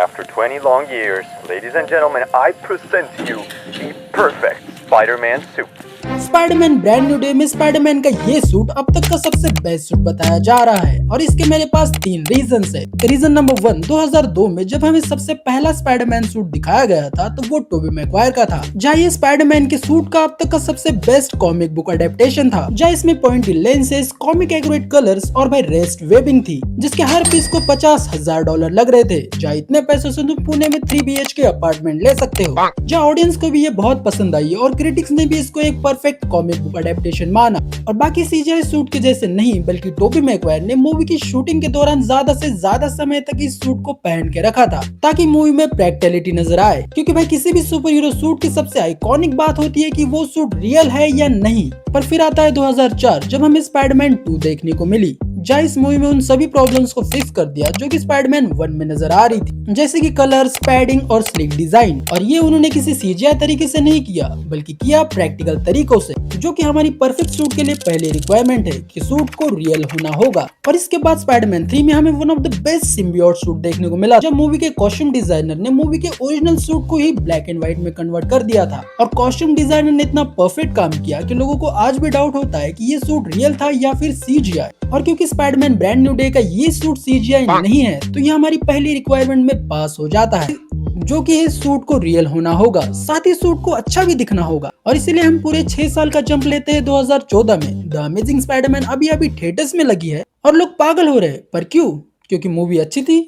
After 20 long years, ladies and gentlemen, I present to you the perfect Spider-Man suit. Spiderman brand new day में Spiderman का ये suit अब तक का सबसे बेस्ट सूट बताया जा रहा है और इसके मेरे पास 3 रीजंस है। रीजन नंबर 1, 2002 में जब हमें सबसे पहला स्पाइडरमैन सूट दिखाया गया था तो वो टोबी मैगवायर का था, जहाँ ये स्पाइडरमैन के सूट का अब तक का सबसे बेस्ट कॉमिक बुक अडेप्टेशन था, जहाँ इसमें pointy lenses, comic accurate colours और भाई रेस्ट वेबिंग थी, जिसके हर पीस को $50,000 लग रहे थे। जहाँ इतने पैसों से तुम पुणे में 3 BHK अपार्टमेंट ले सकते हो। जहाँ ऑडियंस को भी ये बहुत पसंद आई और क्रिटिक्स ने भी इसको एक परफेक्ट कॉमिक बुक अडेप्टेशन माना। और बाकी सीजीआई सूट के जैसे नहीं, बल्कि टोबी मैगवायर ने मूवी की शूटिंग के दौरान ज्यादा से ज्यादा समय तक इस सूट को पहन के रखा था ताकि मूवी में प्रैक्टिकलिटी नजर आए, क्योंकि भाई किसी भी सुपर हीरो सूट की सबसे आइकॉनिक बात होती है कि वो सूट रियल है या नहीं। पर फिर आता है 2004 जब हमें स्पाइडरमैन 2 देखने को मिली, जहाँ इस मूवी में उन सभी प्रॉब्लम्स को फिक्स कर दिया जो कि स्पाइडरमैन 1 में नजर आ रही थी, जैसे कि कलर्स, पैडिंग और स्लिक डिजाइन। और ये उन्होंने किसी सीजीआई तरीके से नहीं किया बल्कि किया प्रैक्टिकल तरीकों से, जो कि हमारी परफेक्ट सूट के लिए पहली रिक्वायरमेंट है कि सूट को रियल होना होगा। और इसके बाद स्पाइडरमैन 3 में हमें one of the best symbiote suit देखने को मिला, जब मूवी के कॉस्ट्यूम डिजाइनर ने मूवी के ओरिजिनल सूट को ही ब्लैक एंड व्हाइट में कन्वर्ट कर दिया था। और कॉस्ट्यूम डिजाइनर ने इतना परफेक्ट काम किया कि लोगों को आज भी डाउट होता है कि ये सूट रियल था या फिर सीजीआई। और क्योंकि स्पाइडरमैन ब्रांड न्यू डे का ये सूट सीजीआई नहीं है तो ये हमारी पहली रिक्वायरमेंट में पास हो जाता है, जो कि इस सूट को रियल होना होगा, साथ ही सूट को अच्छा भी दिखना होगा। और इसीलिए हम पूरे 6 साल का जंप लेते हैं 2014 में। द अमेजिंग स्पाइडरमैन अभी थिएटर्स में लगी है और लोग पागल हो रहे हैं। पर क्यों? क्योंकि मूवी अच्छी थी?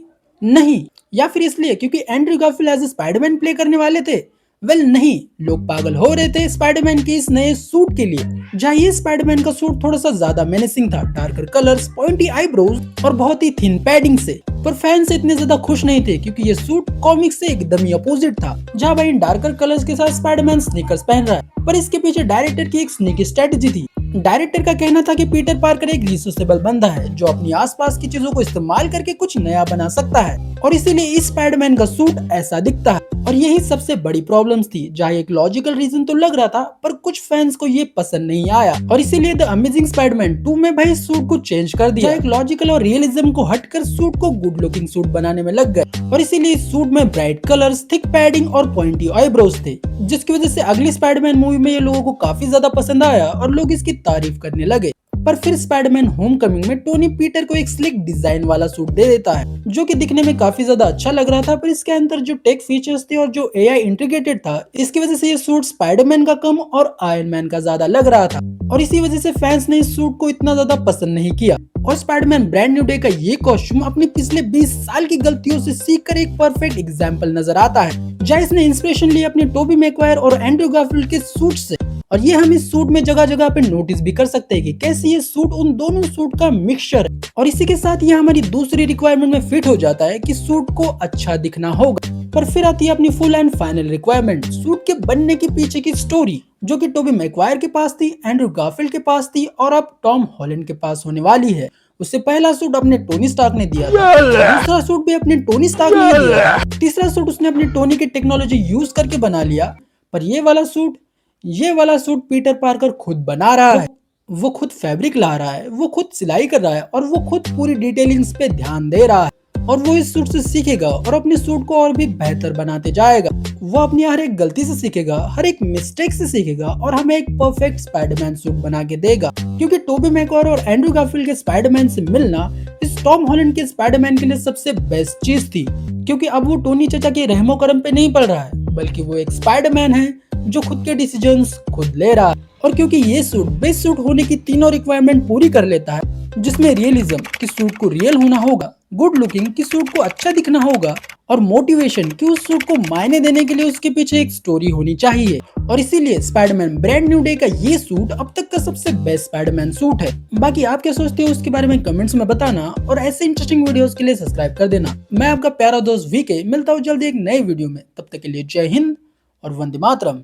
नहीं। या फिर इसलिए क्योंकि Andrew Garfield as Spiderman play करने वाले थे? वेल नहीं, लोग पागल हो रहे थे स्पाइडरमैन के इस नए सूट के लिए, जहाँ ये स्पाइडरमैन का सूट थोड़ा सा ज्यादा मेनेसिंग था, डार्कर कलर्स, पॉइंटी आईब्रोज और बहुत ही थिन पैडिंग से। पर फैंस इतने ज्यादा खुश नहीं थे क्योंकि ये सूट कॉमिक से एकदम ही अपोजिट था, जहाँ भाई डार्कर कलर्स के साथ स्पाइडरमैन स्नीकर्स पहन रहा है। पर इसके पीछे डायरेक्टर की एक स्नीकी स्ट्रेटजी थी। डायरेक्टर का कहना था कि पीटर पार्कर एक रिसोर्सेबल बंदा है जो अपनी आसपास की चीजों को इस्तेमाल करके कुछ नया बना सकता है, और इसीलिए इस स्पाइडरमैन का सूट ऐसा दिखता है। और यही सबसे बड़ी प्रॉब्लम्स थी, जहाँ एक लॉजिकल रीजन तो लग रहा था पर कुछ फैंस को ये पसंद नहीं आया, और इसीलिए द अमेजिंग स्पाइडरमैन 2 में भाई सूट को चेंज कर दिया। एक लॉजिकल और रियलिज्म को हटकर सूट को गुड लुकिंग सूट बनाने में लग गए, और इसीलिए इस सूट में ब्राइट कलर्स, थिक पैडिंग और पॉइंटी आईब्रोज थे, जिसकी वजह से अगली स्पाइडरमैन मूवी में ये लोगों को काफी ज्यादा पसंद आया और लोग इसकी तारीफ करने लगे। पर फिर स्पाइडरमैन होमकमिंग में टोनी पीटर को एक स्लिक डिजाइन वाला सूट दे देता है, जो कि दिखने में काफी ज्यादा अच्छा लग रहा था, पर इसके अंदर जो टेक फीचर्स थे और जो एआई इंटीग्रेटेड था, इसकी वजह से ये सूट स्पाइडरमैन का कम और आयरन मैन का ज्यादा लग रहा था, और इसी वजह से फैंस ने इस सूट को इतना ज्यादा पसंद नहीं किया। और स्पाइडरमैन ब्रांड न्यू डे का ये कॉस्ट्यूम अपनी पिछले 20 साल की गलतियों से सीखकर एक परफेक्ट एग्जाम्पल नजर आता है, जहाँ इसने इंस्पिरेशन ली अपने टोबी मैगवायर और एंड्रयू गारफील्ड के सूट से। और ये हम इस सूट में जगह जगह पे नोटिस भी कर सकते हैं कि कैसे ये सूट उन दोनों सूट का मिक्सचर है। और इसी के साथ ये हमारी दूसरी रिक्वायरमेंट में फिट हो जाता है कि सूट को अच्छा दिखना होगा। पर फिर आती है अपनी full and final requirement, suit के बनने के पीछे की स्टोरी, जो कि टोबी मैगवायर के पास थी, एंड्रयू गारफील्ड के पास थी और अब टॉम हॉलैंड के पास होने वाली है। उससे पहला सूट अपने टोनी स्टार्क ने दिया था, दूसरा सूट भी अपने टोनी स्टार्क ने दिया, तीसरा सूट उसने अपनी टोनी की टेक्नोलॉजी यूज करके बना लिया। पर ये वाला सूट पीटर पार्कर खुद बना रहा है, वो खुद फैब्रिक ला रहा है, वो खुद सिलाई कर रहा है और वो खुद पूरी डिटेलिंग्स पे ध्यान दे रहा है। और वो इस सूट से सीखेगा और अपने सूट को और भी बेहतर बनाते जाएगा। वो अपनी हर एक गलती से सीखेगा, हर एक मिस्टेक से सीखेगा और हमें एक परफेक्ट स्पाइडरमैन सूट बना के देगा। क्योंकि टोबी मैगवायर और एंड्रयू गारफील्ड के स्पाइडरमैन से मिलना इस टॉम हॉलैंड के स्पाइडरमैन के लिए सबसे बेस्ट चीज थी, क्योंकि अब वो टोनी चाचा के रहमो करम पे नहीं पड़ रहा है, बल्कि वो एक स्पाइडरमैन है जो खुद के डिसीजंस खुद ले रहा है। और क्योंकि ये सूट बेस्ट सूट होने की तीनों रिक्वायरमेंट पूरी कर लेता है, जिसमें रियलिज्म कि सूट को रियल होना होगा, गुड लुकिंग कि सूट को अच्छा दिखना होगा, और मोटिवेशन कि उस सूट को मायने देने के लिए उसके पीछे एक स्टोरी होनी चाहिए। और इसीलिए स्पाइडरमैन ब्रांड न्यू डे का ये सूट अब तक का सबसे बेस्ट स्पाइडरमैन सूट है। बाकी आप क्या सोचते हो उसके बारे में कमेंट्स में बताना, और ऐसे इंटरेस्टिंग वीडियोस के लिए सब्सक्राइब कर देना। मैं आपका प्यारा दोस्त वीके मिलता हूँ जल्दी एक नए वीडियो में, तब तक के लिए जय हिंद और वंदे मातरम।